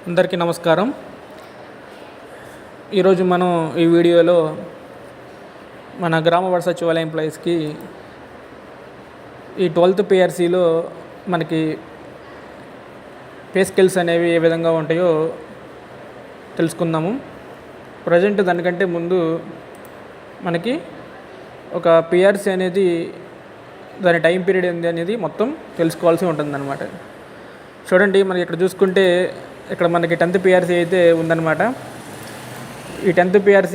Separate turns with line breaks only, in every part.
అందరికీ నమస్కారం. ఈరోజు మనం ఈ వీడియోలో మన గ్రామ వార్డు సచివాలయ ఎంప్లాయీస్కి ఈ 12th PRCలో మనకి పే స్కేల్స్ అనేవి ఏ విధంగా ఉంటాయో తెలుసుకుందాము. ప్రజెంట్ దానికంటే ముందు మనకి ఒక PRC అనేది దాని టైం పీరియడ్ ఏంది అనేది మొత్తం తెలుసుకోవాల్సి ఉంటుందన్నమాట. చూడండి, మనకి ఇక్కడ చూసుకుంటే ఇక్కడ మనకి 10th PRC అయితే ఉందన్నమాట. ఈ 10th PRC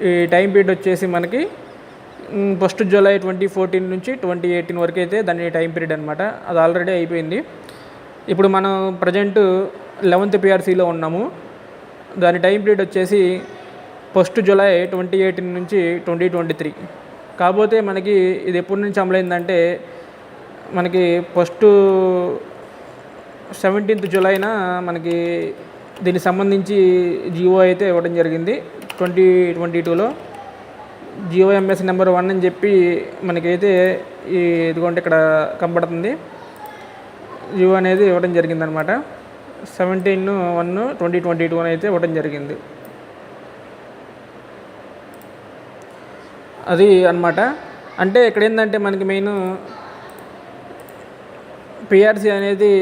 ఈ టైం పీరియడ్ వచ్చేసి మనకి 1 జూలై 2014 నుంచి 2018 వరకు అయితే దాని టైం పీరియడ్ అనమాట. అది ఆల్రెడీ అయిపోయింది. ఇప్పుడు మనం ప్రజెంట్ 11th PRCలో ఉన్నాము. దాని టైం పీరియడ్ వచ్చేసి 1 జూలై 2018 నుంచి 2023. కాకపోతే మనకి ఇది ఎప్పటి నుంచి అమలైందంటే మనకి 17th జూలైన మనకి దీనికి సంబంధించి జియో అయితే ఇవ్వడం జరిగింది. 2022లో GOMS నెంబర్ 1 అని చెప్పి మనకైతే ఇదిగోండి ఇక్కడ కనబడుతుంది. జియో అనేది ఇవ్వడం జరిగిందనమాట. 17/1/2022 అయితే ఇవ్వడం జరిగింది. అది అన్నమాట. అంటే ఇక్కడ ఏంటంటే మనకి మెయిన్ PRC అనేది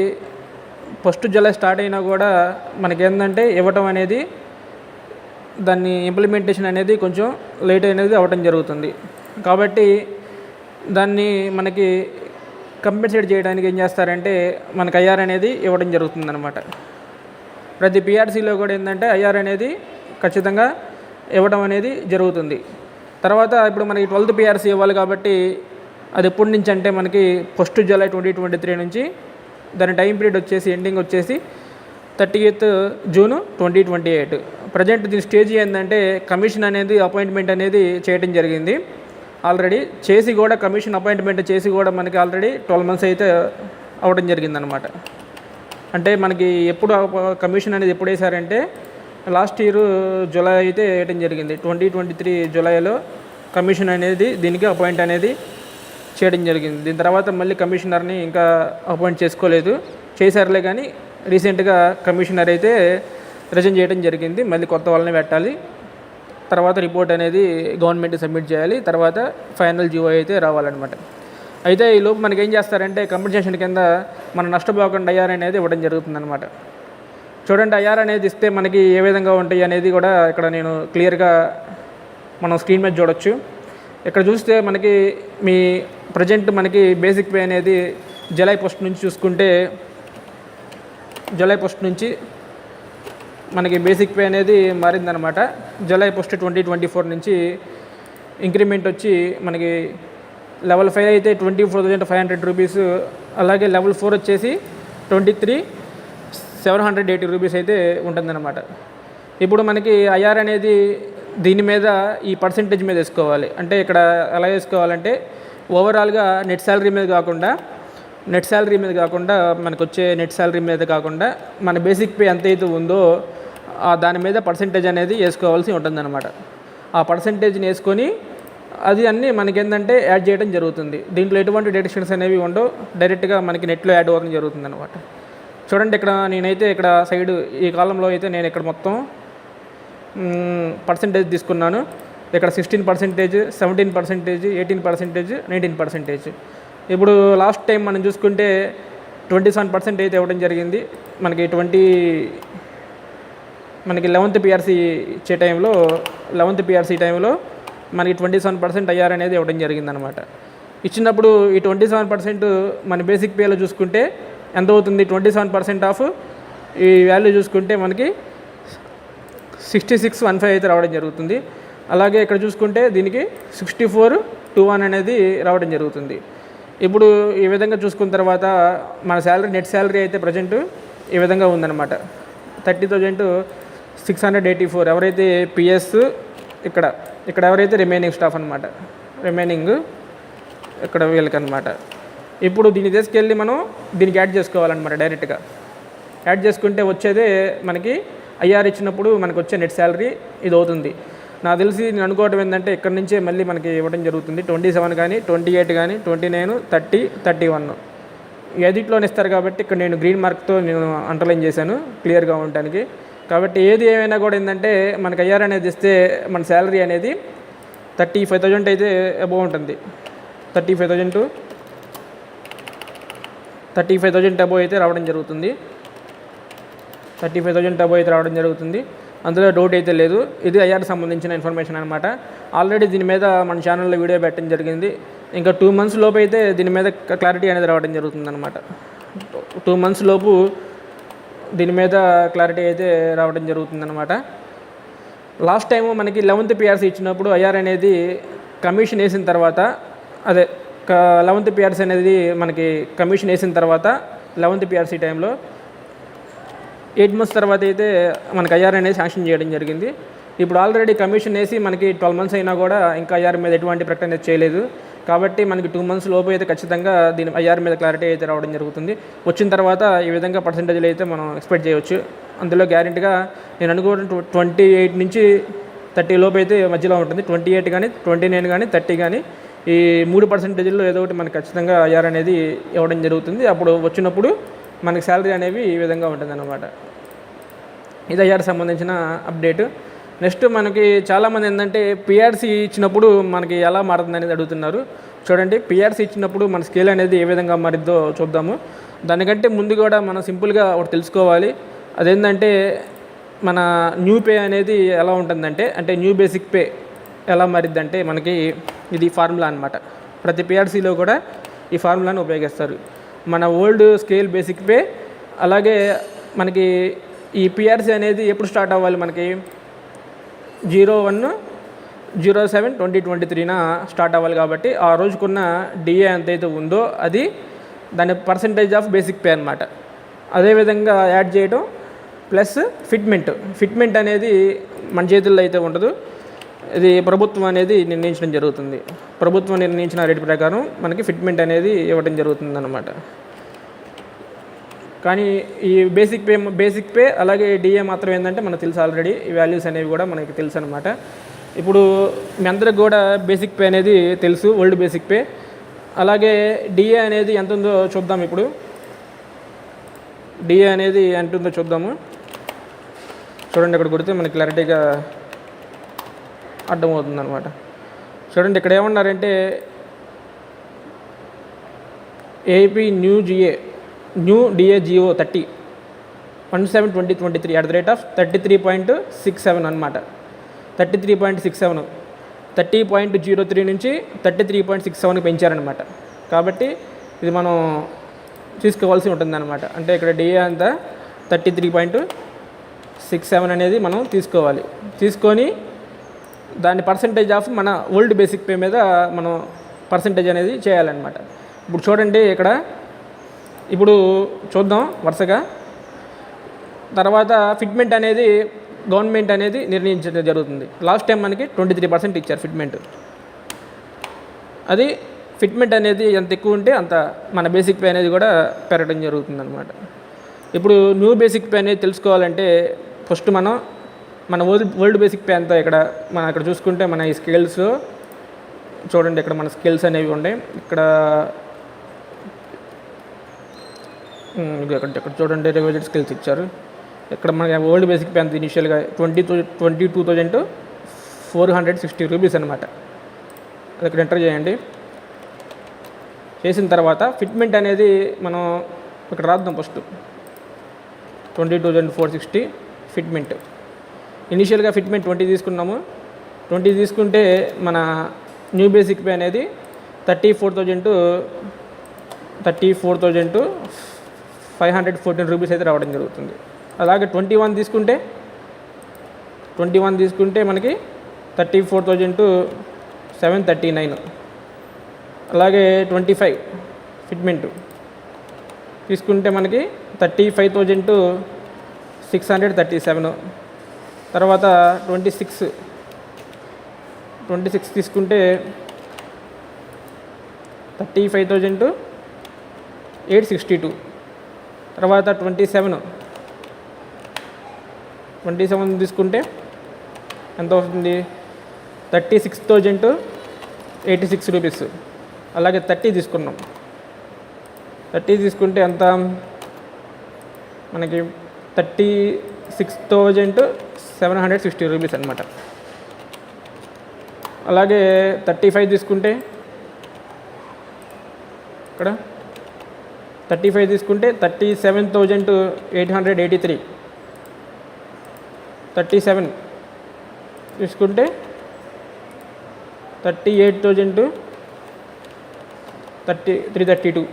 1 జూలై స్టార్ట్ అయినా కూడా మనకేంటంటే ఇవ్వటం అనేది దాన్ని ఇంప్లిమెంటేషన్ అనేది కొంచెం లేట్ అనేది అవ్వటం జరుగుతుంది. కాబట్టి దాన్ని మనకి కంపెన్సేట్ చేయడానికి ఏం చేస్తారంటే మనకి IR అనేది ఇవ్వడం జరుగుతుందన్నమాట. ప్రతి PRCలో కూడా ఏంటంటే IR అనేది ఖచ్చితంగా ఇవ్వడం అనేది జరుగుతుంది. తర్వాత ఇప్పుడు మనకి 12th PRC ఇవ్వాలి కాబట్టి అది ఎప్పటి నుంచి అంటే మనకి 1 జూలై 2023 నుంచి దాని టైం పీరియడ్ వచ్చేసి ఎండింగ్ వచ్చేసి 30th జూన్ 2028. ప్రజెంట్ దీని స్టేజ్ ఏంటంటే కమిషన్ అనేది అపాయింట్మెంట్ అనేది చేయడం జరిగింది. ఆల్రెడీ చేసి కూడా కమిషన్ అపాయింట్మెంట్ చేసి కూడా మనకి ఆల్రెడీ 12 months అయితే అవ్వడం జరిగిందనమాట. అంటే మనకి ఎప్పుడు కమిషన్ అనేది ఎప్పుడు వేశారంటే లాస్ట్ ఇయర్ జూలై అయితే వేయడం జరిగింది. 2023 జూలైలో కమిషన్ అనేది దీనికి అపాయింట్ అనేది చేయడం జరిగింది. దీని తర్వాత మళ్ళీ కమిషనర్ని ఇంకా అపాయింట్ చేసుకోలేదు, చేశారులే కానీ రీసెంట్గా కమిషనర్ అయితే రిజైన్ చేయడం జరిగింది. మళ్ళీ కొత్త వాళ్ళని పెట్టాలి. తర్వాత రిపోర్ట్ అనేది గవర్నమెంట్ సబ్మిట్ చేయాలి. తర్వాత ఫైనల్ జియో అయితే రావాలన్నమాట. అయితే ఈ లోపు మనకి ఏం చేస్తారంటే కంపెన్సేషన్ కింద మన నష్టపోకుండా IR అనేది ఇవ్వడం జరుగుతుందన్నమాట. చూడండి, IR అనేది ఇస్తే మనకి ఏ విధంగా ఉంటాయి అనేది కూడా ఇక్కడ నేను క్లియర్గా మనం స్క్రీన్ మీద చూడొచ్చు. ఇక్కడ చూస్తే మనకి మీ ప్రజెంట్ మనకి బేసిక్ పే అనేది జూలై 1 నుంచి చూసుకుంటే జూలై 1 నుంచి మనకి బేసిక్ పే అనేది మారిందనమాట. జూలై 1, 2024 నుంచి ఇంక్రిమెంట్ వచ్చి మనకి లెవెల్ 5 అయితే 24,500 రూపీస్, అలాగే లెవెల్ 4 వచ్చేసి 23,780 రూపీస్ అయితే ఉంటుందన్నమాట. ఇప్పుడు మనకి IR అనేది దీని మీద ఈ పర్సంటేజ్ మీద వేసుకోవాలి. అంటే ఇక్కడ ఎలా వేసుకోవాలంటే ఓవరాల్గా నెట్ శాలరీ మీద కాకుండా మనకు వచ్చే నెట్ శాలరీ మీద కాకుండా మన బేసిక్ పే ఎంతైతే ఉందో దాని మీద పర్సంటేజ్ అనేది వేసుకోవాల్సి ఉంటుందన్నమాట. ఆ పర్సంటేజ్ని వేసుకొని అది అన్నీ మనకి ఏంటంటే యాడ్ చేయడం జరుగుతుంది. దీంట్లో ఎటువంటి డిడక్షన్స్ అనేవి ఉండవు, డైరెక్ట్గా మనకి నెట్లో యాడ్ అవ్వడం జరుగుతుంది అనమాట. చూడండి, ఇక్కడ నేనైతే ఇక్కడ సైడ్ ఈ కాలంలో అయితే నేను ఇక్కడ మొత్తం పర్సంటేజ్ తీసుకున్నాను. ఇక్కడ 16%, 17%, 18%, 19%. ఇప్పుడు లాస్ట్ టైం మనం చూసుకుంటే 27% అయితే ఇవ్వడం జరిగింది. మనకి 11th PRC ఇచ్చే టైంలో 11th PRC టైంలో మనకి 27% IR అనేది ఇవ్వడం జరిగిందనమాట. ఇచ్చినప్పుడు ఈ 27% మన బేసిక్ పేలో చూసుకుంటే ఎంత అవుతుంది? 27% ఆఫ్ ఈ వాల్యూ చూసుకుంటే మనకి 6615 అయితే రావడం జరుగుతుంది. అలాగే ఇక్కడ చూసుకుంటే దీనికి 6421 అనేది రావడం జరుగుతుంది. ఇప్పుడు ఈ విధంగా చూసుకున్న తర్వాత మన శాలరీ నెట్ శాలరీ అయితే ప్రజెంట్ ఈ విధంగా ఉందన్నమాట. 30,684 ఎవరైతే PS ఇక్కడ ఎవరైతే రిమైనింగ్ స్టాఫ్ అనమాట, రిమైనింగ్ ఇక్కడ వీళ్ళకనమాట. ఇప్పుడు దీన్ని తీసుకెళ్ళి మనం దీనికి యాడ్ చేసుకోవాలన్నమాట. డైరెక్ట్గా యాడ్ చేసుకుంటే వచ్చేదే మనకి IR ఇచ్చినప్పుడు మనకు వచ్చే నెట్ శాలరీ ఇది అవుతుంది. నాకు తెలిసి నేను అనుకోవడం ఏంటంటే ఇక్కడ నుంచే మళ్ళీ మనకి ఇవ్వడం జరుగుతుంది. 27 కానీ 28 కానీ 29, 30, 31 ఎడిట్లోనే ఇస్తారు కాబట్టి ఇక్కడ నేను గ్రీన్ మార్క్తో నేను అండర్లైన్ చేశాను క్లియర్గా ఉండటానికి. కాబట్టి ఏది ఏమైనా కూడా ఏంటంటే మనకి ఐఆర్ అనేది ఇస్తే మన శాలరీ అనేది 35,000 అయితే అబోవ్ ఉంటుంది. 35,000 అబోవ్ అయితే రావడం జరుగుతుంది. 35,000 అబోవ్ అయితే రావడం జరుగుతుంది. అందులో డౌట్ అయితే లేదు. ఇది ఐఆర్కి సంబంధించిన ఇన్ఫర్మేషన్ అనమాట. ఆల్రెడీ దీని మీద మన ఛానల్లో వీడియో పెట్టడం జరిగింది. ఇంకా 2 months లోపు అయితే దీని మీద క్లారిటీ అనేది రావడం జరుగుతుంది అనమాట. 2 months లోపు దీని మీద క్లారిటీ అయితే రావడం జరుగుతుందన్నమాట. లాస్ట్ టైము మనకి 11th PRC ఇచ్చినప్పుడు ఐఆర్ అనేది కమిషన్ వేసిన తర్వాత 11th PRC అనేది మనకి కమిషన్ వేసిన తర్వాత 11th PRC టైంలో 8 months తర్వాత అయితే మనకి ఐఆర్ అనేది శాంక్షన్ చేయడం జరిగింది. ఇప్పుడు ఆల్రెడీ కమిషన్ వేసి మనకి 12 months అయినా కూడా ఇంకా ఐఆర్ మీద ఎటువంటి ప్రకటన చేయలేదు. కాబట్టి మనకి 2 months లోపు అయితే ఖచ్చితంగా దీని ఐఆర్ మీద క్లారిటీ అయితే రావడం జరుగుతుంది. వచ్చిన తర్వాత ఈ విధంగా పర్సెంటేజ్లు అయితే మనం ఎక్స్పెక్ట్ చేయవచ్చు. అందులో గ్యారెంటీగా నేను అనుకోవడం 28 నుంచి 30 లోపు అయితే మధ్యలో ఉంటుంది. 28 కానీ 29 కానీ 30 కానీ ఈ 3% ఏదో ఒకటి మనకి ఖచ్చితంగా ఐఆర్ అనేది ఇవ్వడం జరుగుతుంది. అప్పుడు వచ్చినప్పుడు మనకి శాలరీ అనేవి ఈ విధంగా ఉంటుంది అన్నమాట. ఇది ఐఆర్ సంబంధించిన అప్డేట్. నెక్స్ట్ మనకి చాలామంది ఏంటంటే పిఆర్సీ ఇచ్చినప్పుడు మనకి ఎలా మారుతుంది అనేది అడుగుతున్నారు. చూడండి, పిఆర్సీ ఇచ్చినప్పుడు మన స్కేల్ అనేది ఏ విధంగా మారిద్దో చూద్దాము. దానికంటే ముందు కూడా మనం సింపుల్గా ఒకటి తెలుసుకోవాలి. అదేంటంటే మన న్యూ పే అనేది ఎలా ఉంటుందంటే న్యూ బేసిక్ పే ఎలా మారిద్దంటే మనకి ఇది ఫార్ములా అనమాట. ప్రతి పిఆర్సీలో కూడా ఈ ఫార్ములాను ఉపయోగిస్తారు. మన ఓల్డ్ స్కేల్ బేసిక్ పే, అలాగే మనకి ఈ పిఆర్సీ అనేది ఎప్పుడు స్టార్ట్ అవ్వాలి, మనకి 01/07/2023 స్టార్ట్ అవ్వాలి. కాబట్టి ఆ రోజుకున్న డిఏ ఎంతైతే ఉందో అది దాని పర్సంటేజ్ ఆఫ్ బేసిక్ పే అనమాట. అదేవిధంగా యాడ్ చేయడం ప్లస్ ఫిట్మెంట్ అనేది మన చేతుల్లో అయితే ఉండదు. ఇది ప్రభుత్వం అనేది నిర్ణయించడం జరుగుతుంది. ప్రభుత్వం నిర్ణయించిన రేటు ప్రకారం మనకి ఫిట్మెంట్ అనేది ఇవ్వడం జరుగుతుంది అన్నమాట. కానీ ఈ బేసిక్ పే అలాగే డిఏ మాత్రం ఏంటంటే మనకు తెలుసు ఆల్రెడీ. ఈ వాల్యూస్ అనేవి కూడా మనకి తెలుసు అనమాట. ఇప్పుడు మీ అందరికి కూడా బేసిక్ పే అనేది తెలుసు, ఓల్డ్ బేసిక్ పే. అలాగే డిఏ అనేది ఎంత ఉందో చూద్దాం. ఇప్పుడు డిఏ అనేది ఎంత ఉందో చూద్దాము. చూడండి, ఇక్కడ కొడితే మనకి క్లారిటీగా అర్థమవుతుంది అనమాట. చూడండి, ఇక్కడ ఏమన్నారంటే ఏపీ న్యూ డిఏ జిఓ 30/17/2023 @33.67 అనమాట. 33.67 30.03 నుంచి 33.67కి పెంచారనమాట. కాబట్టి ఇది మనం తీసుకోవాల్సి ఉంటుంది అనమాట. అంటే ఇక్కడ డిఏ అంతా 33.67 అనేది మనం తీసుకొని దాని పర్సంటేజ్ ఆఫ్ మన ఓల్డ్ బేసిక్ పే మీద మనం పర్సంటేజ్ అనేది చేయాలన్నమాట. ఇప్పుడు చూడండి, ఇప్పుడు చూద్దాం వరుసగా. తర్వాత ఫిట్మెంట్ అనేది గవర్నమెంట్ అనేది నిర్ణయించడం జరుగుతుంది. లాస్ట్ టైం మనకి 23% ఇచ్చారు ఫిట్మెంట్. అది ఫిట్మెంట్ అనేది ఎంత ఎక్కువ ఉంటే అంత మన బేసిక్ పే అనేది కూడా పెరగడం జరుగుతుంది అనమాట. ఇప్పుడు న్యూ బేసిక్ పే అనేది తెలుసుకోవాలంటే ఫస్ట్ మన ఓల్డ్ బేసిక్ పే అంతా మనం ఇక్కడ చూసుకుంటే మన ఈ స్కేల్స్లో చూడండి, ఇక్కడ మన స్కేల్స్ అనేవి ఉన్నాయి. ఇక్కడ చూడండి, రివైజ్డ్ స్కేల్స్ ఇచ్చారు. ఇక్కడ మన ఓల్డ్ బేసిక్ పే అంత ఇనిషియల్గా 22,460 రూపీస్ అనమాట. అది ఇక్కడ ఎంటర్ చేయండి. చేసిన తర్వాత ఫిట్మెంట్ అనేది మనం ఇక్కడ రాద్దాం. First 22,460 fitment. ఇనిషియల్గా ఫిట్మెంట్ 20 తీసుకున్నాము. 20 తీసుకుంటే మన న్యూ బేసిక్ పే అనేది 34,514 రూపీస్ అయితే రావడం జరుగుతుంది. అలాగే 21 తీసుకుంటే మనకి 34,739. అలాగే 25 ఫిట్మెంట్ తీసుకుంటే మనకి 35,637. తర్వాత 26 తీసుకుంటే 35,862. తర్వాత 27 తీసుకుంటే ఎంత అవుతుంది? 36,086 రూపీస్. అలాగే 30 తీసుకున్నాం. 30 తీసుకుంటే ఎంత మనకి 36,760 రూపీస్ అనమాట. అలాగే 35 తీసుకుంటే ఇక్కడ 35 తీసుకుంటే 37,883. 37 తీసుకుంటే 38,332.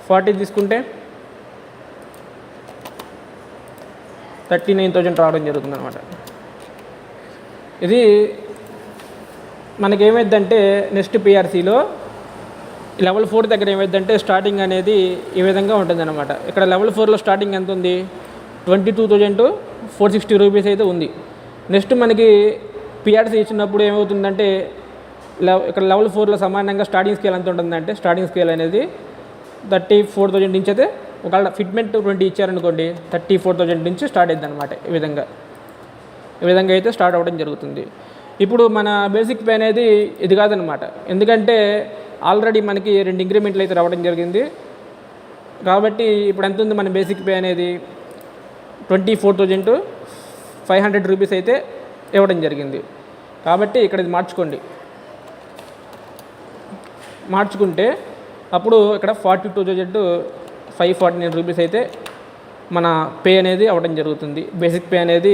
40 తీసుకుంటే 39,000 రావడం జరుగుతుంది అనమాట. ఇది మనకేమైందంటే నెక్స్ట్ పిఆర్సీలో లెవెల్ 4 దగ్గర ఏమైందంటే స్టార్టింగ్ అనేది ఈ విధంగా ఉంటుందన్నమాట. ఇక్కడ లెవెల్ 4లో స్టార్టింగ్ ఎంత ఉంది, 22,460 రూపీస్ అయితే ఉంది. నెక్స్ట్ మనకి పిఆర్సీ ఇచ్చినప్పుడు ఏమవుతుందంటే ఇక్కడ లెవెల్ 4లో సమానంగా స్టార్టింగ్ స్కేల్ ఎంత ఉంటుందంటే స్టార్టింగ్ స్కేల్ అనేది 34,000 నుంచి అయితే ఒకవేళ ఫిట్మెంట్ 20 ఇచ్చారనుకోండి 34,000 నుంచి స్టార్ట్ అయింది అనమాట. ఈ విధంగా అయితే స్టార్ట్ అవ్వడం జరుగుతుంది. ఇప్పుడు మన బేసిక్ పే అనేది ఇది కాదనమాట. ఎందుకంటే ఆల్రెడీ మనకి 2 ఇంక్రిమెంట్లు అయితే రావడం జరిగింది. కాబట్టి ఇప్పుడు ఎంత ఉంది మన బేసిక్ పే అనేది 24,500 రూపీస్ అయితే ఇవ్వడం జరిగింది. కాబట్టి ఇక్కడ ఇది మార్చుకుంటే అప్పుడు ఇక్కడ 42,549 రూపీస్ అయితే మన పే అనేది అవ్వడం జరుగుతుంది. బేసిక్ పే అనేది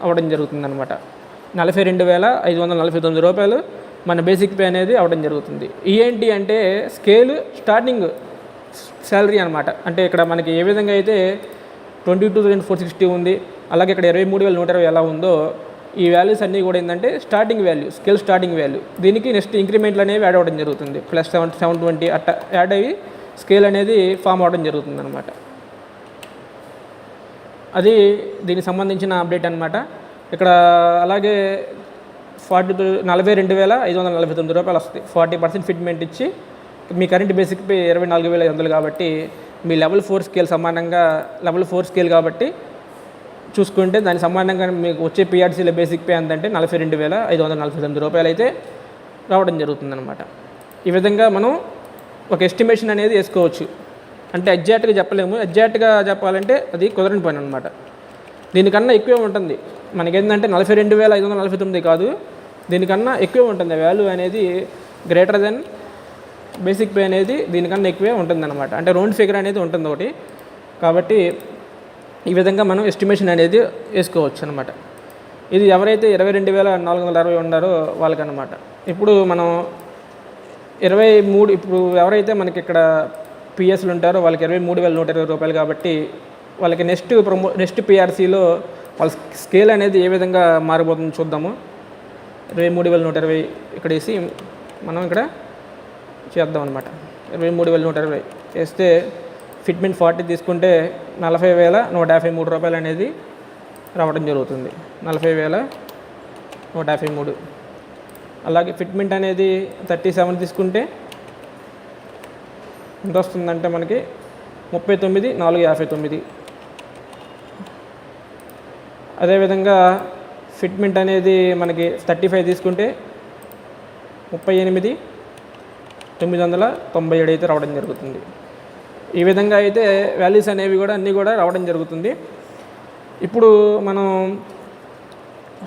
అవ్వడం జరుగుతుంది అనమాట. 42,549 రూపాయలు మన బేసిక్ పే అనేది అవ్వడం జరుగుతుంది. ఏంటి అంటే స్టార్టింగ్ శాలరీ అనమాట. అంటే ఇక్కడ మనకి ఏ విధంగా అయితే 22,460 ఉంది, అలాగే ఇక్కడ 23,120 ఎలా ఉందో ఈ వాల్యూస్ అన్నీ కూడా ఏంటంటే స్టార్టింగ్ వాల్యూ. దీనికి నెక్స్ట్ ఇంక్రిమెంట్లు అనేవి యాడ్ అవ్వడం జరుగుతుంది. ప్లస్ 720 అట్లా యాడ్ అయ్యి స్కేల్ అనేది ఫామ్ అవ్వడం జరుగుతుంది అనమాట. అది దీనికి సంబంధించిన అప్డేట్ అనమాట. ఇక్కడ అలాగే 42,549 రూపాయలు వస్తుంది. 40% ఫిట్మెంట్ ఇచ్చి మీ కరెంట్ బేసిక్ పే 24,500 కాబట్టి మీ లెవెల్ 4 స్కేల్ సమానంగా లెవెల్ 4 స్కేల్ కాబట్టి చూసుకుంటే దానికి సమానంగా మీకు వచ్చే పిఆర్సీల బేసిక్ పే ఎంతంటే 42,549 రూపాయలు అయితే రావడం జరుగుతుందన్నమాట. ఈ విధంగా మనం ఒక ఎస్టిమేషన్ అనేది వేసుకోవచ్చు. అంటే ఎగ్జాక్ట్గా చెప్పలేము. ఎగ్జాక్ట్గా చెప్పాలంటే అది కుదరని పని అనమాట. దీనికన్నా ఎక్కువే ఉంటుంది. మనకేంటంటే 42,549 కాదు, దీనికన్నా ఎక్కువే ఉంటుంది. వాల్యూ అనేది గ్రేటర్ దెన్ బేసిక్ పే అనేది దీనికన్నా ఎక్కువే ఉంటుందన్నమాట. అంటే రౌండ్ ఫిగర్ అనేది ఉంటుంది ఒకటి. కాబట్టి ఈ విధంగా మనం ఎస్టిమేషన్ అనేది వేసుకోవచ్చు అనమాట. ఇది ఎవరైతే 22,460 ఉన్నారో వాళ్ళకన్నమాట. ఇప్పుడు మనం 23 ఇప్పుడు ఎవరైతే మనకి ఇక్కడ పిఎస్లు ఉంటారో వాళ్ళకి 23,120 రూపాయలు కాబట్టి వాళ్ళకి నెక్స్ట్ పిఆర్సీలో వాళ్ళ స్కేల్ అనేది ఏ విధంగా మారిపోతుందో చూద్దాము. 23,120 ఇక్కడ వేసి మనం ఇక్కడ చేద్దాం అనమాట. 23,120 వేస్తే ఫిట్మెంట్ 40 తీసుకుంటే 40,153 రూపాయలు అనేది రావడం జరుగుతుంది. 40,153. అలాగే ఫిట్మెంట్ అనేది 37 తీసుకుంటే ఎంత వస్తుందంటే మనకి 39,459. అదేవిధంగా ఫిట్మెంట్ అనేది మనకి 35 తీసుకుంటే 38,997 అయితే రావడం జరుగుతుంది. ఈ విధంగా అయితే వాల్యూస్ అనేవి కూడా అన్నీ కూడా రావడం జరుగుతుంది. ఇప్పుడు మనం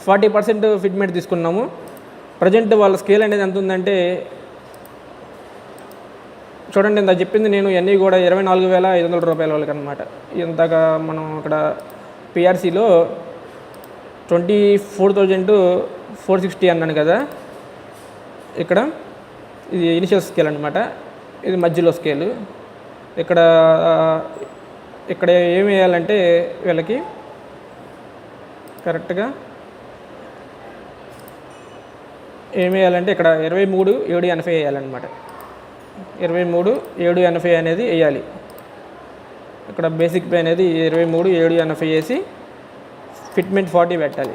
40% ఫిట్మెంట్ తీసుకున్నాము. ప్రజెంట్ వాళ్ళ స్కేల్ అనేది ఎంత ఉందంటే చూడండి, ఇంత చెప్పింది నేను ఇవన్నీ కూడా 24,500 రూపాయల వాళ్ళకి అనమాట. ఇంతగా మనం ఇక్కడ పిఆర్సీలో 24,460 అన్నాను కదా. ఇక్కడ ఇది ఇనిషియల్ స్కేల్ అనమాట, ఇది మధ్యలో స్కేలు. ఇక్కడ ఏమి వేయాలంటే వీళ్ళకి కరెక్ట్గా ఏమి వేయాలంటే ఇక్కడ 23,780 వేయాలన్నమాట. 23,780 అనేది వేయాలి. ఇక్కడ బేసిక్ పే అనేది 23,780 వేసి ఫిట్మెంట్ 40 పెట్టాలి.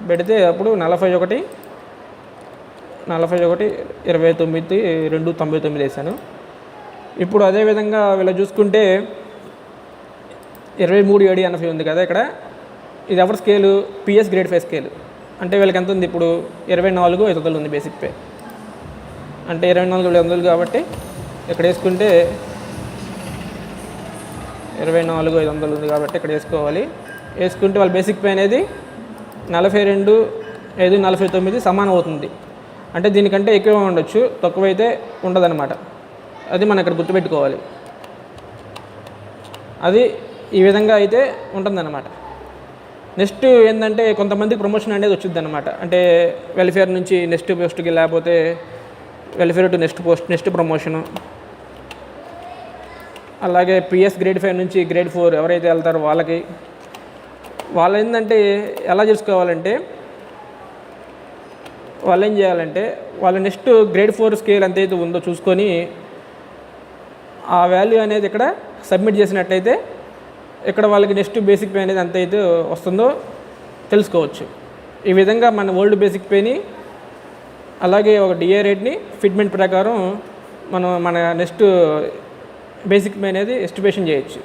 పెడితే అప్పుడు 41,29 వేసాను. ఇప్పుడు అదేవిధంగా వీళ్ళు చూసుకుంటే 23,780 ఉంది కదా. ఇక్కడ ఇది ఎవరి స్కేలు? PS grade 5 scale. అంటే వీళ్ళకి ఎంత ఉంది? ఇప్పుడు 24,500 ఉంది బేసిక్ పే. అంటే 24,500 కాబట్టి ఇక్కడ వేసుకుంటే 24,500 ఉంది కాబట్టి ఇక్కడ వేసుకోవాలి. వేసుకుంటే వాళ్ళ బేసిక్ పే అనేది 42,549 సమానం అవుతుంది. అంటే దీనికంటే ఎక్కువ ఉండొచ్చు, తక్కువైతే ఉండదన్నమాట. అది మనం ఇక్కడ గుర్తుపెట్టుకోవాలి. అది ఈ విధంగా అయితే ఉంటుందన్నమాట. నెక్స్ట్ ఏంటంటే కొంతమందికి ప్రమోషన్ అనేది వచ్చింది అనమాట. అంటే వెల్ఫేర్ నుంచి నెక్స్ట్ పోస్ట్కి, లేకపోతే welfare to next post, next promotion. అలాగే పిఎస్ గ్రేడ్ 5 నుంచి గ్రేడ్ 4 ఎవరైతే వెళ్తారో వాళ్ళు ఏంటంటే ఎలా చేసుకోవాలంటే, వాళ్ళు ఏం చేయాలంటే వాళ్ళ నెక్స్ట్ గ్రేడ్ 4 స్కేల్ ఎంతైతే ఉందో చూసుకొని ఆ వాల్యూ అనేది ఇక్కడ సబ్మిట్ చేసినట్లయితే ఇక్కడ వాళ్ళకి నెక్స్ట్ బేసిక్ పే అనేది ఎంతైతే వస్తుందో తెలుసుకోవచ్చు. ఈ విధంగా మన ఓల్డ్ బేసిక్ పేని అలాగే ఒక డిఏ రేట్ని ఫిట్మెంట్ ప్రకారం మన నెక్స్ట్ బేసిక్ పే అనేది ఎస్టిమేషన్ చేయొచ్చు.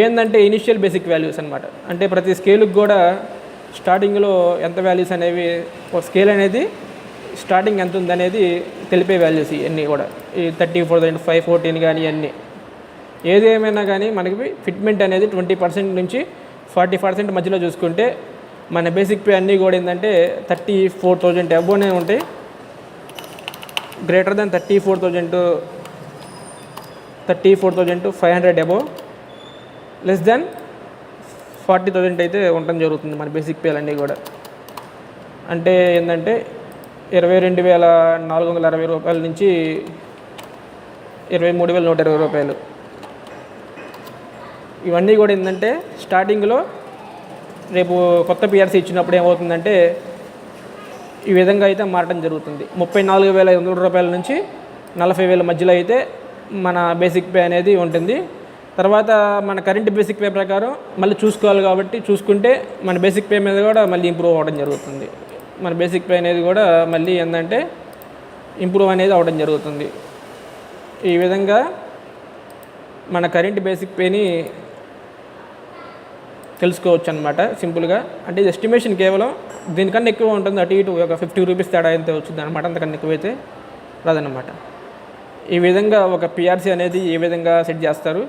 ఏంటంటే ఇనిషియల్ బేసిక్ వాల్యూస్ అనమాట. అంటే ప్రతి స్కేలుకి కూడా స్టార్టింగ్లో ఎంత వాల్యూస్ అనేవి, ఒక స్కేల్ అనేది స్టార్టింగ్ ఎంత ఉందనేది తెలిపే వాల్యూస్ ఇవన్నీ కూడా. ఈ 34,000, 514 కానీ ఇవన్నీ ఏది ఏమైనా కానీ మనకి ఫిట్మెంట్ అనేది 20% నుంచి 40% మధ్యలో చూసుకుంటే మన బేసిక్ పే అన్నీ కూడా ఏంటంటే 34,000 అబోనే ఉంటాయి. Greater than 34,500 above, less than 40,000 అయితే ఉండడం జరుగుతుంది మన బేసిక్ పేలు అన్నీ కూడా. అంటే ఏంటంటే 22,460 రూపాయల నుంచి 23,120 రూపాయలు. ఇవన్నీ కూడా ఏంటంటే స్టార్టింగ్లో రేపు కొత్త పిఆర్సీ ఇచ్చినప్పుడు ఏమవుతుందంటే ఈ విధంగా అయితే మారడం జరుగుతుంది. 34,500 రూపాయల నుంచి 40,000 మధ్యలో అయితే మన బేసిక్ పే అనేది ఉంటుంది. తర్వాత మన కరెంట్ బేసిక్ పే ప్రకారం మళ్ళీ చూసుకోవాలి కాబట్టి చూసుకుంటే మన బేసిక్ పే మీద కూడా మళ్ళీ ఇంప్రూవ్ అవ్వడం జరుగుతుంది. మన బేసిక్ పే అనేది కూడా మళ్ళీ ఏంటంటే ఇంప్రూవ్ అనేది అవ్వడం జరుగుతుంది. ఈ విధంగా మన కరెంట్ బేసిక్ పేని తెలుసుకోవచ్చు అనమాట సింపుల్గా. అంటే ఇది ఎస్టిమేషన్ కేవలం, దీనికన్నా ఎక్కువ ఉంటుంది, అటు ఇటు ఒక 50 రూపీస్ తేడా అయితే వచ్చింది అనమాట. అంతకన్నా ఎక్కువైతే రాదన్నమాట. ఈ విధంగా ఒక పిఆర్సీ అనేది ఏ విధంగా సెట్ చేస్తారు,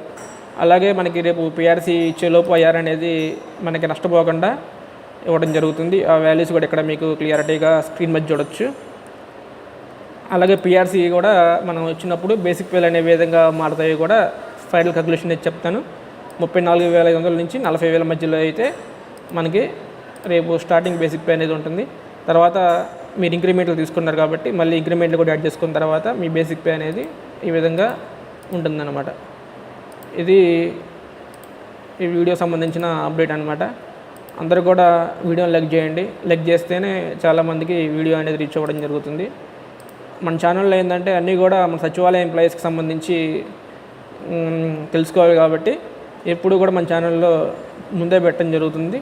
అలాగే మనకి రేపు పిఆర్సీ ఇచ్చేలోపు ఐఆర్ అనేది మనకి నష్టపోకుండా ఇవ్వడం జరుగుతుంది. ఆ వాల్యూస్ కూడా ఇక్కడ మీకు క్లియారిటీగా స్క్రీన్ మీద చూడొచ్చు. అలాగే పిఆర్సీ కూడా మనం వచ్చినప్పుడు బేసిక్ పేలు అనే విధంగా మారుతాయి కూడా ఫైనల్ కన్క్లూషన్ అయితే చెప్తాను. 34,500 నుంచి 40,000 మధ్యలో అయితే మనకి రేపు స్టార్టింగ్ బేసిక్ పే అనేది ఉంటుంది. తర్వాత మీరు ఇంక్రిమెంట్లు తీసుకున్నారు కాబట్టి మళ్ళీ ఇంక్రిమెంట్లు కూడా యాడ్ చేసుకున్న తర్వాత మీ బేసిక్ పే అనేది ఈ విధంగా ఉంటుందన్నమాట. ఇది ఈ వీడియో సంబంధించిన అప్డేట్ అనమాట. అందరూ కూడా వీడియోని లైక్ చేయండి. లైక్ చేస్తేనే చాలామందికి వీడియో అనేది రీచ్ అవ్వడం జరుగుతుంది. మన ఛానల్లో ఏంటంటే అన్నీ కూడా మన సచివాలయ ఎంప్లాయీస్కి సంబంధించి తెలుసుకోవాలి కాబట్టి ఎప్పుడు కూడా మన ఛానల్లో ముందే పెట్టడం జరుగుతుంది.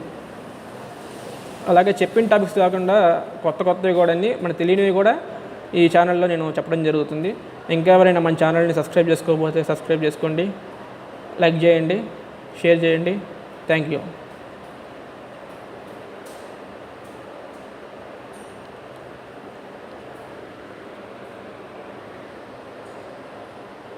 అలాగే చెప్పిన టాపిక్స్ కాకుండా కొత్తవి కూడా అన్నీ మన తెలియనివి కూడా ఈ ఛానల్లో నేను చెప్పడం జరుగుతుంది. ఇంకా ఎవరైనా మన ఛానల్ని సబ్స్క్రైబ్ చేసుకోకపోతే సబ్స్క్రైబ్ చేసుకోండి, లైక్ చేయండి, షేర్ చేయండి. Thank you.